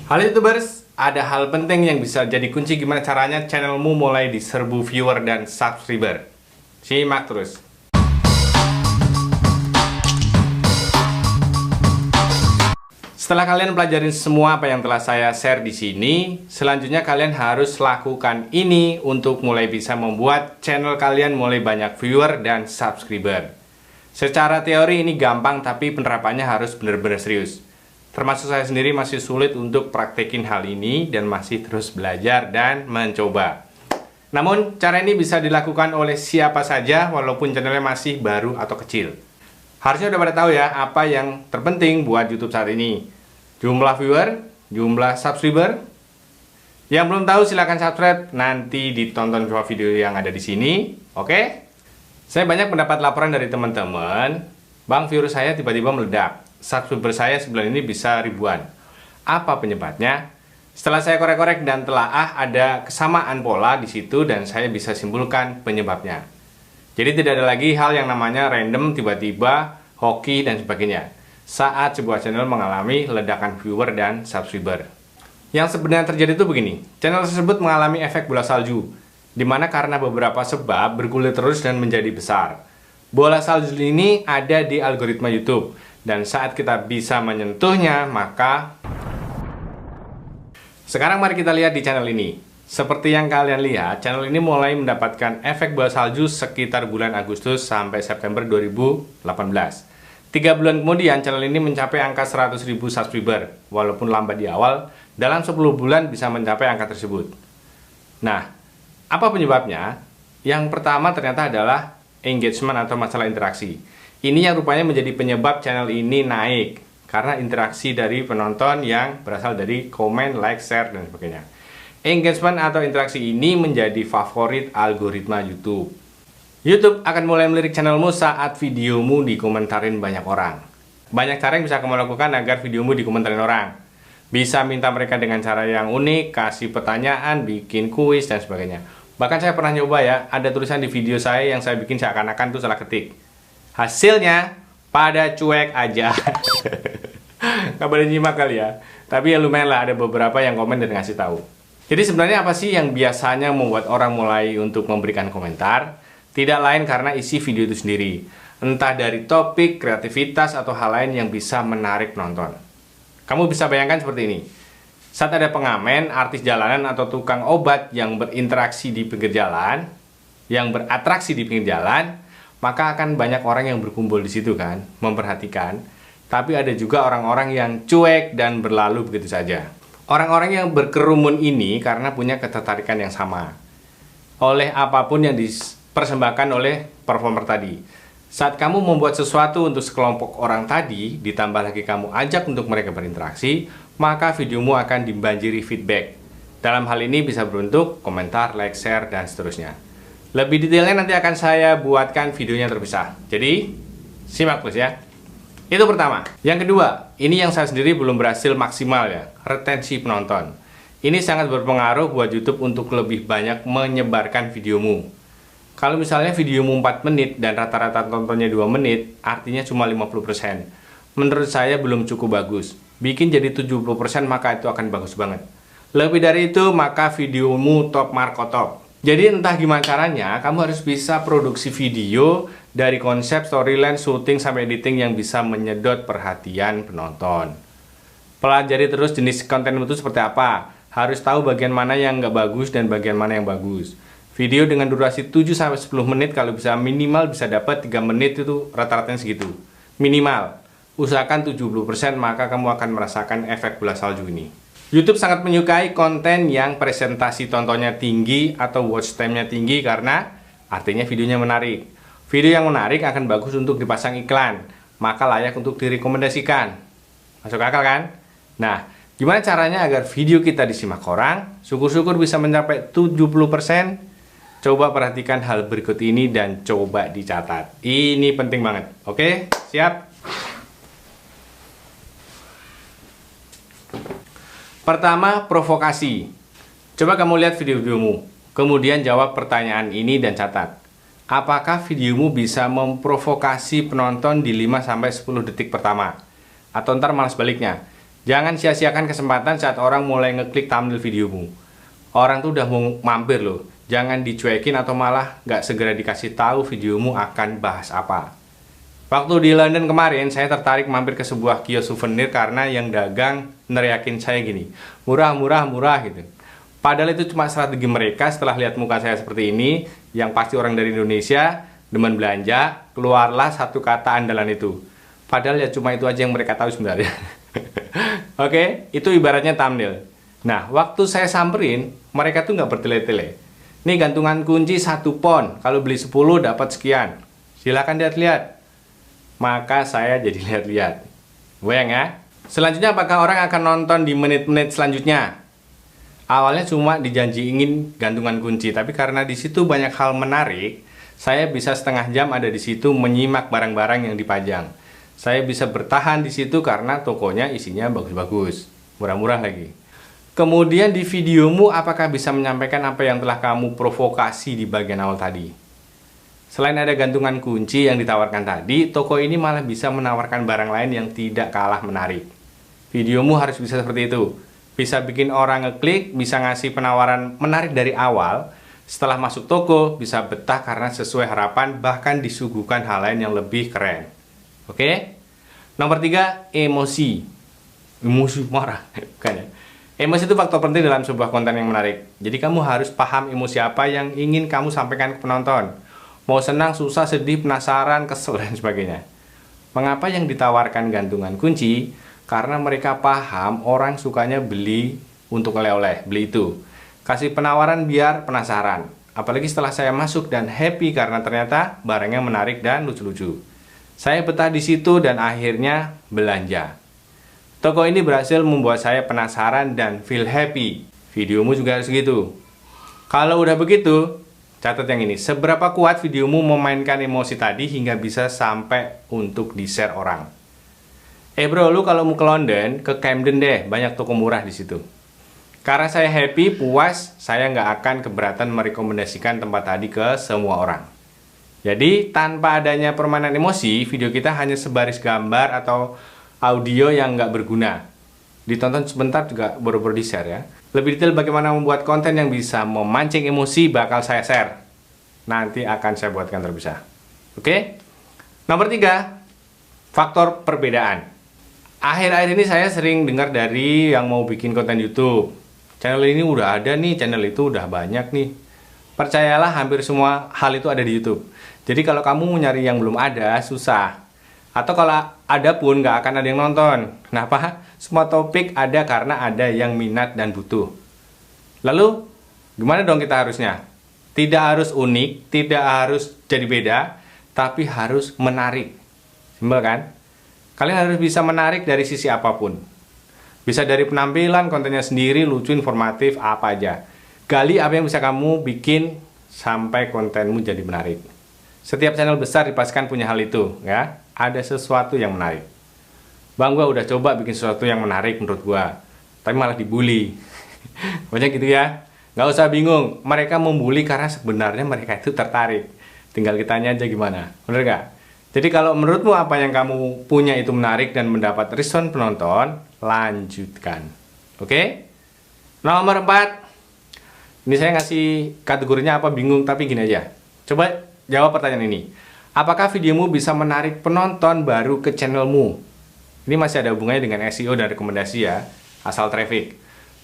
Halo YouTubers, ada hal penting yang bisa jadi kunci gimana caranya channelmu mulai diserbu viewer dan subscriber. Simak terus. Setelah kalian pelajarin semua apa yang telah saya share di sini, selanjutnya kalian harus lakukan ini untuk mulai bisa membuat channel kalian mulai banyak viewer dan subscriber. Secara teori ini gampang, tapi penerapannya harus benar-benar serius. Termasuk saya sendiri masih sulit untuk praktekin hal ini dan masih terus belajar dan mencoba. Namun cara ini bisa dilakukan oleh siapa saja walaupun channelnya masih baru atau kecil. Harusnya udah pada tahu ya apa yang terpenting buat YouTube saat ini. Jumlah viewer, jumlah subscriber. Yang belum tahu silahkan subscribe, nanti ditonton semua video yang ada di sini. Oke? Saya banyak mendapat laporan dari teman-teman, Bang, viewer saya tiba-tiba meledak. Subscriber saya sebulan ini bisa ribuan. Apa penyebabnya? Setelah saya korek-korek dan telaah, ada kesamaan pola di situ dan saya bisa simpulkan penyebabnya. Jadi tidak ada lagi hal yang namanya random, tiba-tiba, hoki, dan sebagainya. Saat sebuah channel mengalami ledakan viewer dan subscriber. Yang sebenarnya terjadi itu begini, channel tersebut mengalami efek bola salju, dimana karena beberapa sebab bergulir terus dan menjadi besar. Bola salju ini ada di algoritma YouTube, dan saat kita bisa menyentuhnya, maka sekarang mari kita lihat di channel ini. Seperti yang kalian lihat, channel ini mulai mendapatkan efek bola salju sekitar bulan Agustus sampai September 2018. 3 bulan kemudian channel ini mencapai angka 100.000 subscriber. Walaupun lambat di awal, dalam 10 bulan bisa mencapai angka tersebut. Nah, apa penyebabnya? Yang pertama ternyata adalah engagement atau masalah interaksi. Ini yang rupanya menjadi penyebab channel ini naik, karena interaksi dari penonton yang berasal dari komen, like, share, dan sebagainya. Engagement atau interaksi ini menjadi favorit algoritma YouTube. YouTube akan mulai melirik channelmu saat videomu dikomentarin banyak orang. Banyak cara yang bisa kamu lakukan agar videomu dikomentarin orang. Bisa minta mereka dengan cara yang unik, kasih pertanyaan, bikin kuis, dan sebagainya. Bahkan saya pernah nyoba ya, ada tulisan di video saya yang saya bikin seakan-akan itu salah ketik. Hasilnya pada cuek aja. Gak boleh nyimak kali ya. Tapi ya lumayan lah, ada beberapa yang komen dan ngasih tahu. Jadi sebenarnya apa sih yang biasanya membuat orang mulai untuk memberikan komentar? Tidak lain karena isi video itu sendiri. Entah dari topik, kreativitas, atau hal lain yang bisa menarik penonton. Kamu bisa bayangkan seperti ini. Saat ada pengamen, artis jalanan, atau tukang obat yang berinteraksi di pinggir jalan, yang beratraksi di pinggir jalan, maka akan banyak orang yang berkumpul di situ kan, memperhatikan. Tapi ada juga orang-orang yang cuek dan berlalu begitu saja. Orang-orang yang berkerumun ini karena punya ketertarikan yang sama oleh apapun yang dipersembahkan oleh performer tadi. Saat kamu membuat sesuatu untuk sekelompok orang tadi, ditambah lagi kamu ajak untuk mereka berinteraksi, maka videomu akan dibanjiri feedback. Dalam hal ini bisa berbentuk komentar, like, share, dan seterusnya. Lebih detailnya nanti akan saya buatkan videonya terpisah. Jadi, simak terus ya. Itu pertama. Yang kedua, ini yang saya sendiri belum berhasil maksimal ya, retensi penonton. Ini sangat berpengaruh buat YouTube untuk lebih banyak menyebarkan videomu. Kalau misalnya videomu 4 menit dan rata-rata tontonnya 2 menit, artinya cuma 50%. Menurut saya belum cukup bagus. Bikin jadi 70% maka itu akan bagus banget. Lebih dari itu, maka videomu top marko top. Jadi entah gimana caranya, kamu harus bisa produksi video dari konsep, storyline, syuting, sampai editing yang bisa menyedot perhatian penonton. Pelajari terus jenis konten itu seperti apa. Harus tahu bagian mana yang nggak bagus dan bagian mana yang bagus. Video dengan durasi 7-10 menit kalau bisa minimal bisa dapat 3 menit itu rata-ratanya segitu. Minimal. Usahakan 70% maka kamu akan merasakan efek bola salju ini. YouTube sangat menyukai konten yang presentasi tontonnya tinggi atau watch time-nya tinggi karena artinya videonya menarik. Video yang menarik akan bagus untuk dipasang iklan, maka layak untuk direkomendasikan. Masuk akal kan? Nah, gimana caranya agar video kita disimak orang? Syukur-syukur bisa mencapai 70%. Coba perhatikan hal berikut ini dan coba dicatat. Ini penting banget. Oke, siap? Pertama, provokasi. Coba kamu lihat video-videomu, kemudian jawab pertanyaan ini dan catat. Apakah videomu bisa memprovokasi penonton di 5-10 detik pertama? Atau ntar malah sebaliknya, Jangan sia-siakan kesempatan saat orang mulai ngeklik thumbnail videomu. Orang tuh udah mau mampir loh. Jangan dicuekin atau malah nggak segera dikasih tahu videomu akan bahas apa. Waktu di London kemarin, saya tertarik mampir ke sebuah kios souvenir karena yang dagang neriakin saya gini, murah, murah, murah gitu. Padahal itu cuma strategi mereka setelah lihat muka saya seperti ini, yang pasti orang dari Indonesia, demen belanja, keluarlah satu kata andalan itu. Padahal ya cuma itu aja yang mereka tahu sebenarnya. Oke, itu ibaratnya thumbnail. Nah, waktu saya samperin, mereka tuh nggak bertele-tele. Nih gantungan kunci 1 pon, kalau beli 10 dapat sekian. Silahkan lihat-lihat. Maka saya jadi lihat-lihat. Goyang ya. Selanjutnya apakah orang akan nonton di menit-menit selanjutnya? Awalnya cuma dijanji ingin gantungan kunci, tapi karena di situ banyak hal menarik, saya bisa setengah jam ada di situ menyimak barang-barang yang dipajang. Saya bisa bertahan di situ karena tokonya isinya bagus-bagus, murah-murah lagi. Kemudian di videomu apakah bisa menyampaikan apa yang telah kamu provokasi di bagian awal tadi? Selain ada gantungan kunci yang ditawarkan tadi, toko ini malah bisa menawarkan barang lain yang tidak kalah menarik. Videomu harus bisa seperti itu. Bisa bikin orang ngeklik, bisa ngasih penawaran menarik dari awal. Setelah masuk toko, bisa betah karena sesuai harapan, bahkan disuguhkan hal lain yang lebih keren. Oke? Nomor 3, emosi. Emosi marah, bukan ya? Emosi itu faktor penting dalam sebuah konten yang menarik. Jadi kamu harus paham emosi apa yang ingin kamu sampaikan ke penonton. Mau senang, susah, sedih, penasaran, kesel, dan sebagainya. Mengapa yang ditawarkan gantungan kunci? Karena mereka paham orang sukanya beli untuk oleh-oleh, beli itu. Kasih penawaran biar penasaran. Apalagi setelah saya masuk dan happy karena ternyata barangnya menarik dan lucu-lucu. Saya betah di situ dan akhirnya belanja. Toko ini berhasil membuat saya penasaran dan feel happy. Videomu juga harus gitu. Kalau udah begitu, catat yang ini. Seberapa kuat videomu memainkan emosi tadi hingga bisa sampai untuk di-share orang. Bro, lu kalau mau ke London, ke Camden deh. Banyak toko murah di situ. Karena saya happy, puas, saya nggak akan keberatan merekomendasikan tempat tadi ke semua orang. Jadi, tanpa adanya permainan emosi, video kita hanya sebaris gambar atau audio yang nggak berguna. Ditonton sebentar juga baru-baru di-share ya. Lebih detail bagaimana membuat konten yang bisa memancing emosi bakal saya share. Nanti akan saya buatkan terpisah. Oke? Nomor 3, faktor perbedaan. Akhir-akhir ini saya sering dengar dari yang mau bikin konten YouTube. Channel ini udah ada nih, channel itu udah banyak nih. Percayalah, hampir semua hal itu ada di YouTube. Jadi kalau kamu mau nyari yang belum ada, susah. Atau kalau ada pun nggak akan ada yang nonton. Kenapa? Semua topik ada karena ada yang minat dan butuh. Lalu, gimana dong kita harusnya? Tidak harus unik, tidak harus jadi beda, tapi harus menarik. Simpel kan? Kalian harus bisa menarik dari sisi apapun. Bisa dari penampilan, kontennya sendiri, lucu, informatif, apa aja. Gali apa yang bisa kamu bikin sampai kontenmu jadi menarik. Setiap channel besar dipastikan punya hal itu, ya. Ada sesuatu yang menarik. Bang, gua udah coba bikin sesuatu yang menarik menurut gua, tapi malah dibully. Banyak gitu ya. Nggak usah bingung, mereka membuli karena sebenarnya mereka itu tertarik. Tinggal kita tanya aja gimana, bener nggak? Jadi kalau menurutmu apa yang kamu punya itu menarik dan mendapat respon penonton, lanjutkan. Oke? Nomor 4. Ini saya ngasih kategorinya apa bingung, tapi gini aja. Coba jawab pertanyaan ini. Apakah videomu bisa menarik penonton baru ke channelmu? Ini masih ada hubungannya dengan SEO dan rekomendasi ya, asal traffic.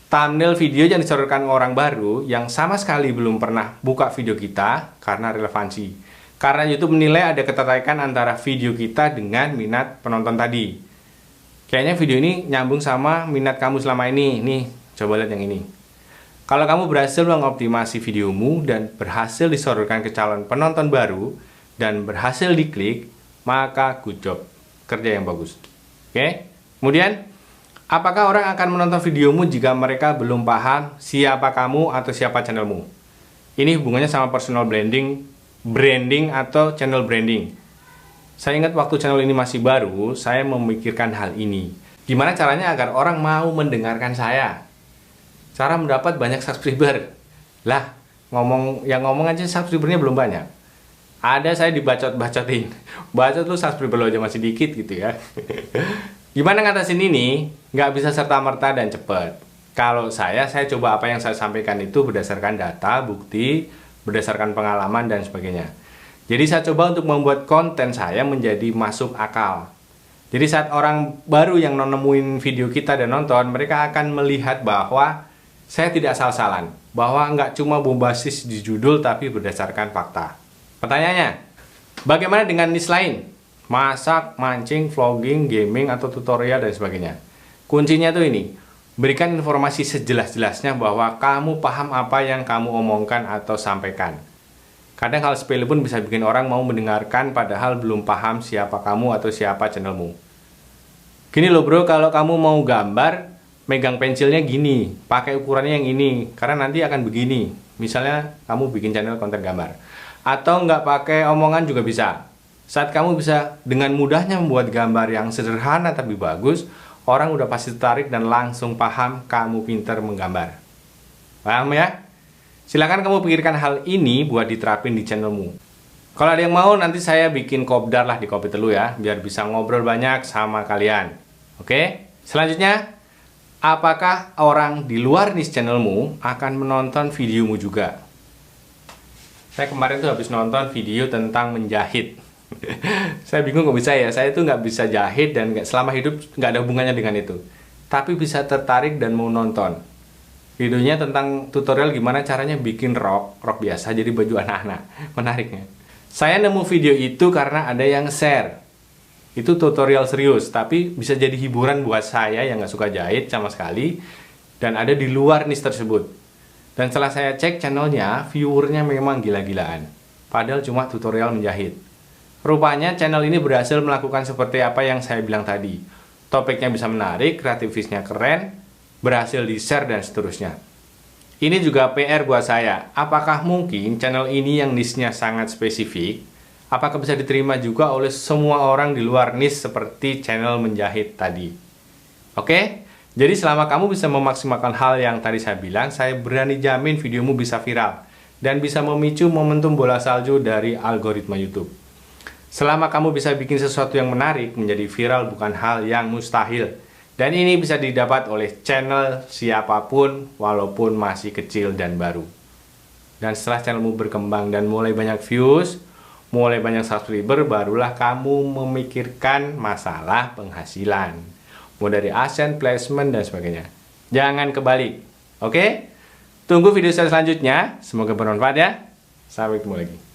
Thumbnail video yang disodorkan orang baru yang sama sekali belum pernah buka video kita karena relevansi. Karena YouTube menilai ada ketertarikan antara video kita dengan minat penonton tadi. Kayaknya video ini nyambung sama minat kamu selama ini. Nih, coba lihat yang ini. Kalau kamu berhasil mengoptimasi videomu dan berhasil disodorkan ke calon penonton baru, dan berhasil diklik, maka good job, kerja yang bagus. Oke? Kemudian, apakah orang akan menonton videomu jika mereka belum paham siapa kamu atau siapa channelmu? Ini hubungannya sama personal branding atau channel branding. Saya ingat waktu channel ini masih baru, saya memikirkan hal ini. Gimana caranya agar orang mau mendengarkan saya? Cara mendapat banyak subscriber. Lah, ngomong aja subscribernya belum banyak. Ada saya dibacot-bacotin. Bacot lu subscriber lo aja masih dikit gitu ya. Gimana ngatasin ini? Nggak bisa serta-merta dan cepat. Kalau saya coba apa yang saya sampaikan itu berdasarkan data, bukti, berdasarkan pengalaman dan sebagainya. Jadi saya coba untuk membuat konten saya menjadi masuk akal. Jadi saat orang baru yang nemuin video kita dan nonton, mereka akan melihat bahwa saya tidak asal-asalan, bahwa nggak cuma bombastis di judul tapi berdasarkan fakta. Pertanyaannya, bagaimana dengan niche lain? Masak, mancing, vlogging, gaming, atau tutorial dan sebagainya. Kuncinya tuh ini, berikan informasi sejelas-jelasnya bahwa kamu paham apa yang kamu omongkan atau sampaikan. Kadang hal sepele pun bisa bikin orang mau mendengarkan padahal belum paham siapa kamu atau siapa channelmu. Gini loh bro, kalau kamu mau gambar, megang pensilnya gini, pakai ukurannya yang ini, karena nanti akan begini. Misalnya kamu bikin channel konten gambar. Atau nggak pakai omongan juga bisa. Saat kamu bisa dengan mudahnya membuat gambar yang sederhana tapi bagus, orang udah pasti tertarik dan langsung paham kamu pintar menggambar. Paham ya? Silakan kamu pikirkan hal ini buat diterapin di channelmu. Kalau ada yang mau, nanti saya bikin kopdar lah di Kopi Telu ya, biar bisa ngobrol banyak sama kalian. Oke? Selanjutnya, apakah orang di luar niche channelmu akan menonton videomu juga? Saya kemarin tuh habis nonton video tentang menjahit. Saya bingung kok bisa ya, saya tuh nggak bisa jahit dan selama hidup nggak ada hubungannya dengan itu. Tapi bisa tertarik dan mau nonton. Videonya tentang tutorial gimana caranya bikin rok biasa jadi baju anak-anak. Menariknya. Saya nemu video itu karena ada yang share. Itu tutorial serius, tapi bisa jadi hiburan buat saya yang nggak suka jahit sama sekali. Dan ada di luar niche tersebut. Dan setelah saya cek channelnya, viewernya memang gila-gilaan. Padahal cuma tutorial menjahit. Rupanya channel ini berhasil melakukan seperti apa yang saya bilang tadi. Topiknya bisa menarik, kreativitasnya keren, berhasil di-share dan seterusnya. Ini juga PR buat saya. Apakah mungkin channel ini yang niche-nya sangat spesifik, apakah bisa diterima juga oleh semua orang di luar niche seperti channel menjahit tadi? Oke? Jadi selama kamu bisa memaksimalkan hal yang tadi saya bilang, saya berani jamin videomu bisa viral dan bisa memicu momentum bola salju dari algoritma YouTube. Selama kamu bisa bikin sesuatu yang menarik menjadi viral bukan hal yang mustahil. Dan ini bisa didapat oleh channel siapapun walaupun masih kecil dan baru. Dan setelah channelmu berkembang dan mulai banyak views, mulai banyak subscriber, barulah kamu memikirkan masalah penghasilan. Mulai dari AdSense, placement, dan sebagainya. Jangan kebalik. Oke? Tunggu video saya selanjutnya. Semoga bermanfaat ya. Sampai ketemu lagi.